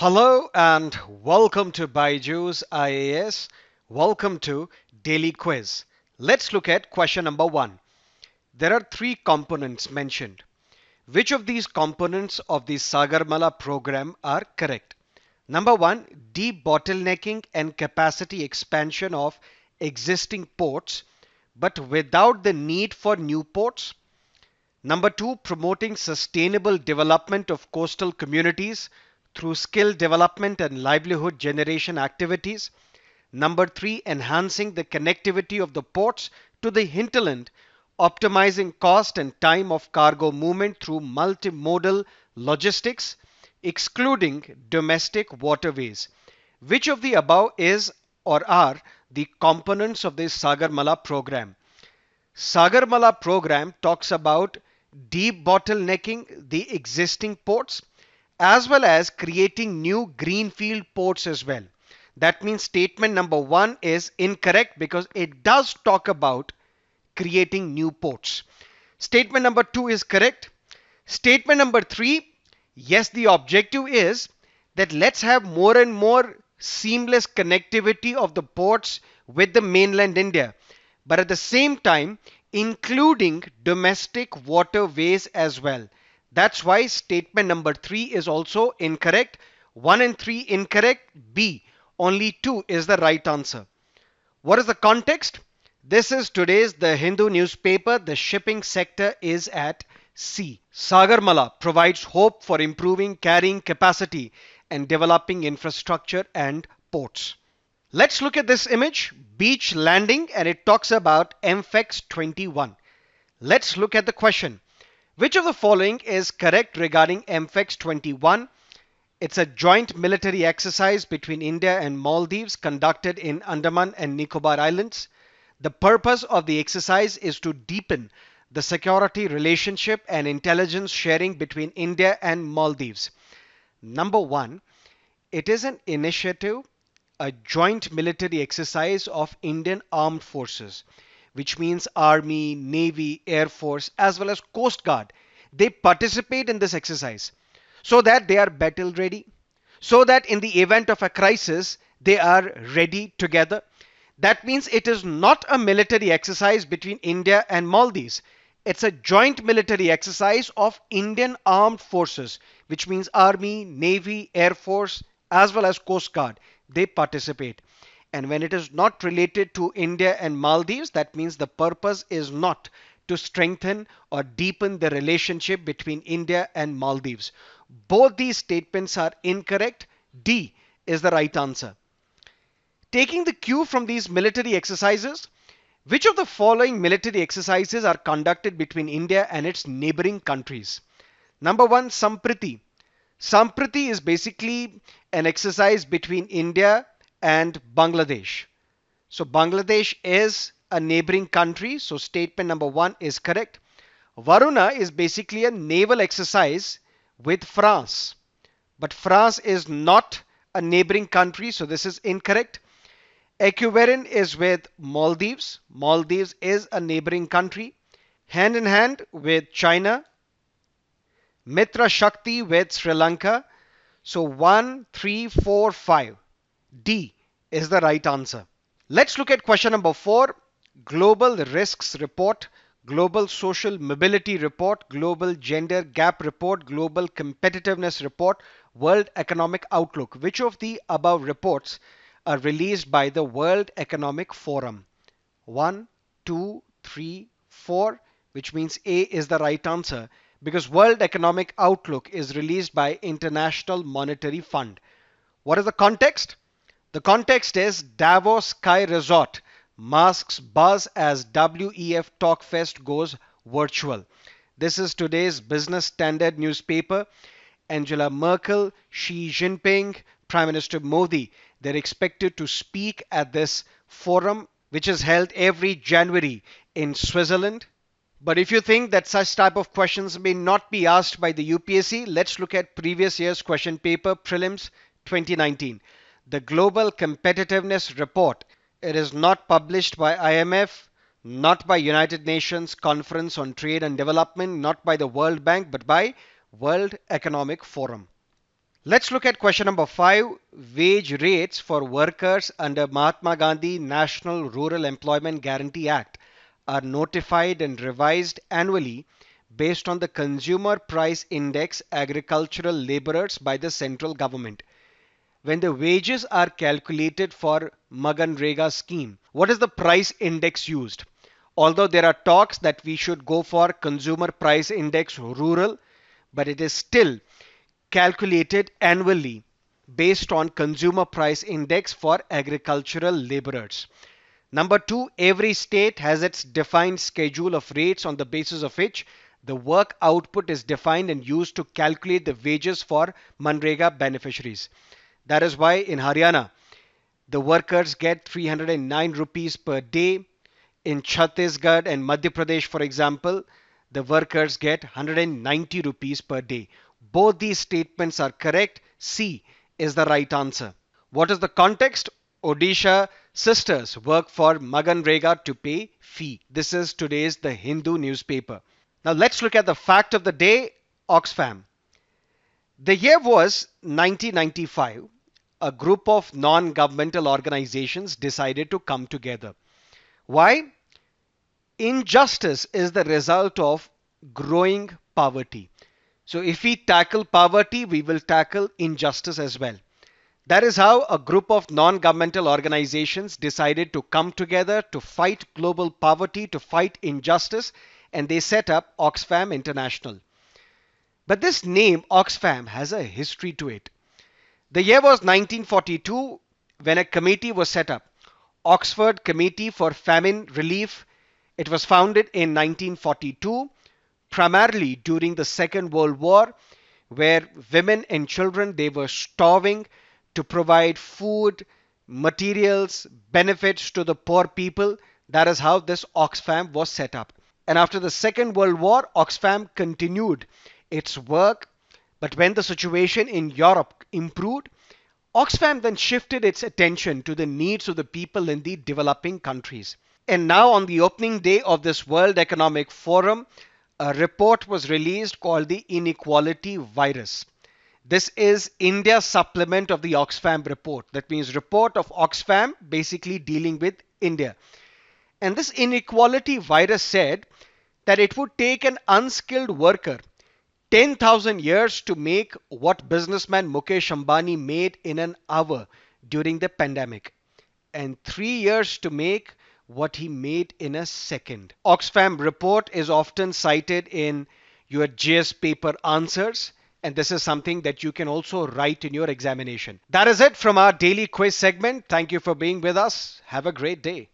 Hello and welcome to BYJU'S IAS. Welcome to Daily Quiz. Let's look at question number 1. There are three components mentioned. Which of these components of the Sagarmala program are correct? Number 1, debottlenecking and capacity expansion of existing ports, but without the need for new ports. Number 2, promoting sustainable development of coastal communities through skill development and livelihood generation activities. Number 3, enhancing the connectivity of the ports to the hinterland, optimizing cost and time of cargo movement through multimodal logistics, excluding domestic waterways. Which of the above is or are the components of this Sagarmala program? Sagarmala program talks about debottlenecking the existing ports as well as creating new greenfield ports as well. That means statement number 1 is incorrect because it does talk about creating new ports. Statement number 2 is correct. Statement number 3, yes, the objective is that let's have more and more seamless connectivity of the ports with the mainland India, but at the same time including domestic waterways as well. That's why statement number 3 is also incorrect. 1 and 3 incorrect. B, only 2 is the right answer. What is the context? This is today's The Hindu newspaper. The shipping sector is at sea. Sagarmala provides hope for improving carrying capacity and developing infrastructure and ports. Let's look at this image, beach landing, and it talks about MFEX 21. Let's look at the question. Which of the following is correct regarding MFEX 21? It's a joint military exercise between India and Maldives conducted in Andaman and Nicobar Islands. The purpose of the exercise is to deepen the security relationship and intelligence sharing between India and Maldives. Number 1, it is an initiative, a joint military exercise of Indian Armed Forces, which means Army, Navy, Air Force, as well as Coast Guard. They participate in this exercise so that they are battle ready, so that in the event of a crisis, they are ready together. That means it is not a military exercise between India and Maldives. It's a joint military exercise of Indian Armed Forces, which means Army, Navy, Air Force, as well as Coast Guard. They participate. And when it is not related to India and Maldives, that means the purpose is not to strengthen or deepen the relationship between India and Maldives. Both these statements are incorrect. D is the right answer. Taking the cue from these military exercises, which of the following military exercises are conducted between India and its neighboring countries? Number 1, Sampriti. Sampriti is basically an exercise between India and Bangladesh. So Bangladesh is a neighboring country, so statement number 1 is correct. Varuna is basically a naval exercise with France, but France is not a neighboring country, so this is incorrect. Equivalent is with Maldives. Maldives is a neighboring country. Hand in hand with China. Mitra Shakti with Sri Lanka. So 1, 3, 4, 5. D is the right answer. Let's look at question number 4. Global Risks Report, Global Social Mobility Report, Global Gender Gap Report, Global Competitiveness Report, World Economic Outlook. Which of the above reports are released by the World Economic Forum? 1, 2, 3, 4, which means A is the right answer because World Economic Outlook is released by International Monetary Fund. What is the context? The context is Davos Sky Resort masks buzz as WEF Talkfest goes virtual. This is today's Business Standard newspaper. Angela Merkel, Xi Jinping, Prime Minister Modi, they're expected to speak at this forum, which is held every January in Switzerland. But if you think that such type of questions may not be asked by the UPSC, let's look at previous year's question paper, Prelims 2019. The Global Competitiveness Report. It is not published by IMF, not by United Nations Conference on Trade and Development, not by the World Bank, but by World Economic Forum. Let's look at question number 5. Wage rates for workers under Mahatma Gandhi National Rural Employment Guarantee Act are notified and revised annually based on the Consumer Price Index agricultural laborers by the central government. When the wages are calculated for MGNREGA scheme, what is the price index used? Although there are talks that we should go for Consumer Price Index rural, but it is still calculated annually based on Consumer Price Index for agricultural laborers. Number 2, every state has its defined schedule of rates on the basis of which the work output is defined and used to calculate the wages for MGNREGA beneficiaries. That is why in Haryana, the workers get 309 rupees per day. In Chhattisgarh and Madhya Pradesh, for example, the workers get 190 rupees per day. Both these statements are correct. C is the right answer. What is the context? Odisha sisters work for MGNREGA to pay fee. This is today's The Hindu newspaper. Now let's look at the fact of the day, Oxfam. The year was 1995. A group of non-governmental organizations decided to come together. Why? Injustice is the result of growing poverty. So if we tackle poverty, we will tackle injustice as well. That is how a group of non-governmental organizations decided to come together to fight global poverty, to fight injustice, and they set up Oxfam International. But this name, Oxfam, has a history to it. The year was 1942 when a committee was set up, Oxford Committee for Famine Relief. It was founded in 1942, primarily during the Second World War, where women and children, they were starving, to provide food, materials, benefits to the poor people. That is how this Oxfam was set up. And after the Second World War, Oxfam continued its work. But when the situation in Europe improved, Oxfam then shifted its attention to the needs of the people in the developing countries. And now, on the opening day of this World Economic Forum, a report was released called the Inequality Virus. This is India's supplement of the Oxfam report. That means report of Oxfam basically dealing with India. And this inequality virus said that it would take an unskilled worker 10,000 years to make what businessman Mukesh Ambani made in an hour during the pandemic, and 3 years to make what he made in a second. Oxfam report is often cited in your GS paper answers, and this is something that you can also write in your examination. That is it from our daily quiz segment. Thank you for being with us. Have a great day.